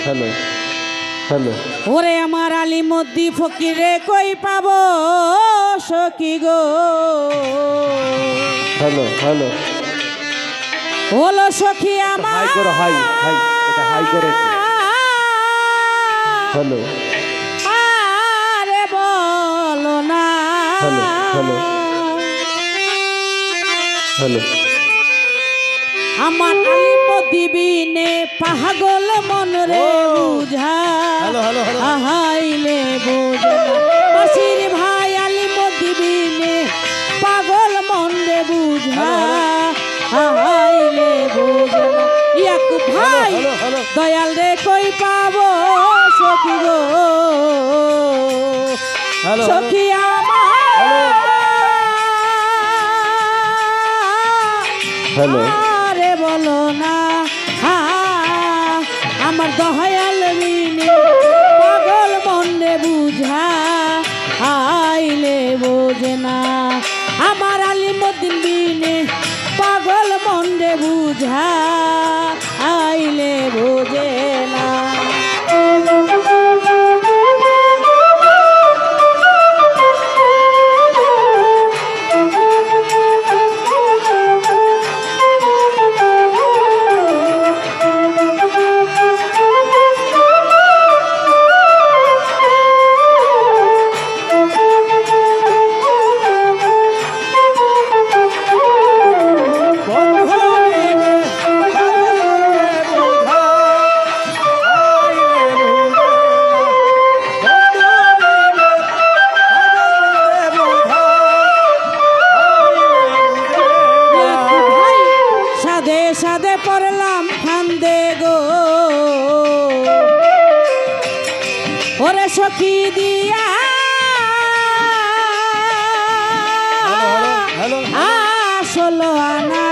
hello hello ওরে আমার আলিমদ্দি ফকিরে কই পাবো সখী গো হ্যালো হ্যালো হলো সখী আমার হাই করো হাই হাই এটা হাই করে হ্যালো আরে বলো না হ্যালো হ্যালো হ্যালো আমার আলিমদ্দি বিনে পাগল মন রে বুঝা হ্যালো হ্যালো হ্যালো আহাইলে বুঝা মাসির ভাই আলিমদ্দি বিনে পাগল মন রে বুঝা আহাইলে বুঝা ইয়াকুব ভাই হ্যালো হ্যালো দয়াল রে কই পাবো সখী গো হ্যালো সখী হ্যালো আরে বলো না আমার দয়াল বিনে পাগল মনে বুঝা আইলে বোঝে না আমার আলিমুদ্দিন বিনে পাগল মনে বুঝা আইলে বোঝে না সাদে পড়লাম ফান্দে গো ওরে সখী দিয়া আসলো আনা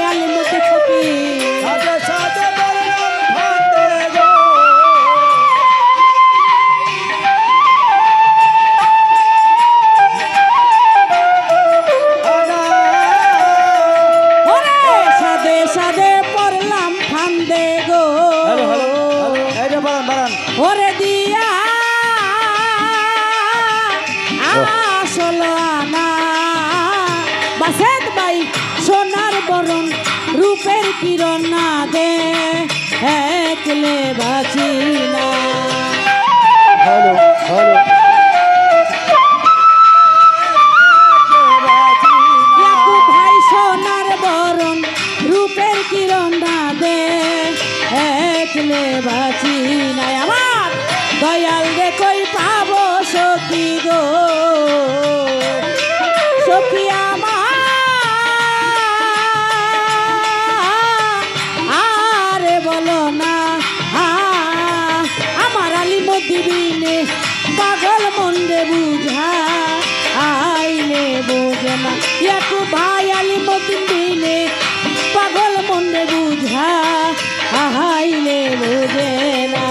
আলিমুদ্দিন ফকির সাদে পড়লাম ফান্দে গো ওরে দিয়া আসলো আনা বাসেত বাই সোনার বরণ রূপের কিরণ না দে একলে বাঁচি না হ্যালো হ্যালো ভাই সোনার বরণ রূপের কিরণ না দে একলে বাঁচি নাই আমার দয়াল রে কই পাবো সখী গো সখী আরে বলো না আমার আলিমুদ্দিন বিনে পাগল মন্দে বুঝা আইলে বোঝে না ইয়াকুব ভাই আলিমুদ্দিন বিনে পাগল মন্দে বুঝা আইলে বোঝে না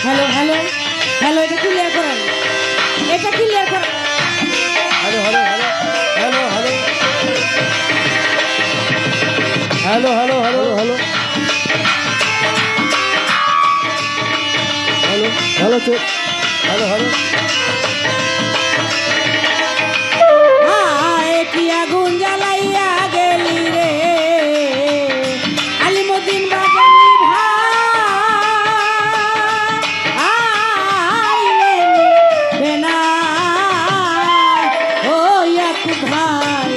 হ্যালো হ্যালো হ্যালো এটা ক্লিয়ার করেন এটা ক্লিয়ার করেন hello hello hello hello hello hello hello hello hello hello চুপ হ্যালো হ্যালো কি আগুন জ্বালাইয়া গেলি রে আলিমুদ্দিন বাগানি ভাই না ও ইয়াকুব ভাই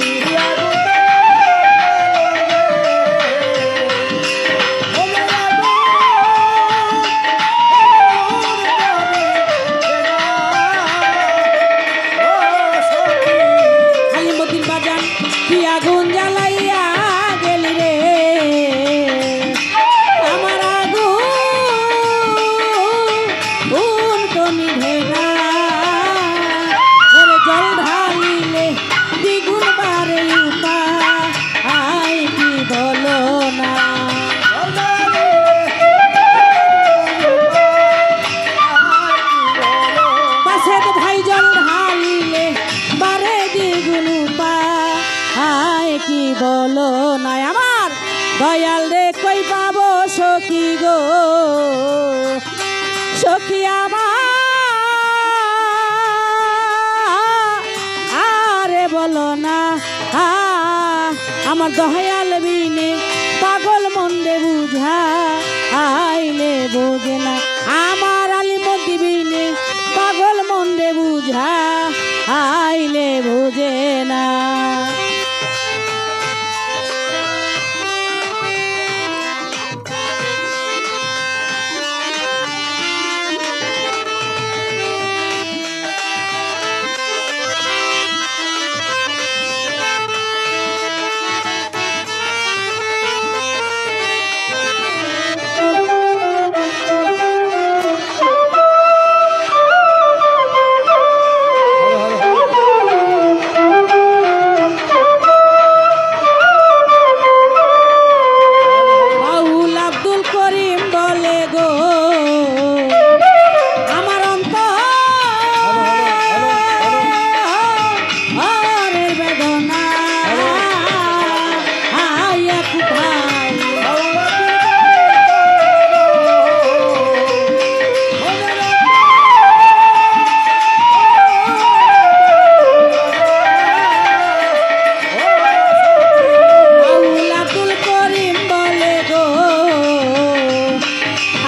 নিভে না ওরে জল ঢালিলে দ্বিগুণ বারে উপায় কি বলো না বাসের ভাই জল ঢালিলে বারে দ্বিগুণ উপায় কি বলো না আমার দয়াল রে কই পাবো সখী গো সখী আরে বলো না আমার দয়াল বিনে পাগল মন্দে বুঝা আইলে বোঝে না আমার আলিমতি বিনে পাগল মন্দে বুঝা আইলে বোঝে না বাউল আব্দুল করিম বলে গো আমার অন্তরের বেদনা এক ভাই বাউল আব্দুল করিম বলে গো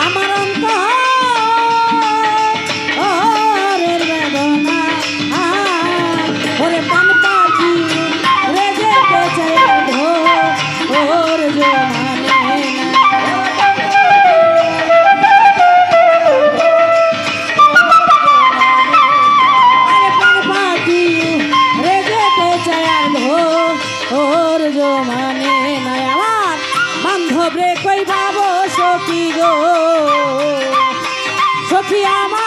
আমার অন্তরের বেদনা ওরে পান পাখি রে যেতে চাই ওর জমানে না আরে পান পাখি রে যেতে চাই ওর জমানে না আমার বান্ধব রে কই পাবো সখী গো সখী আমার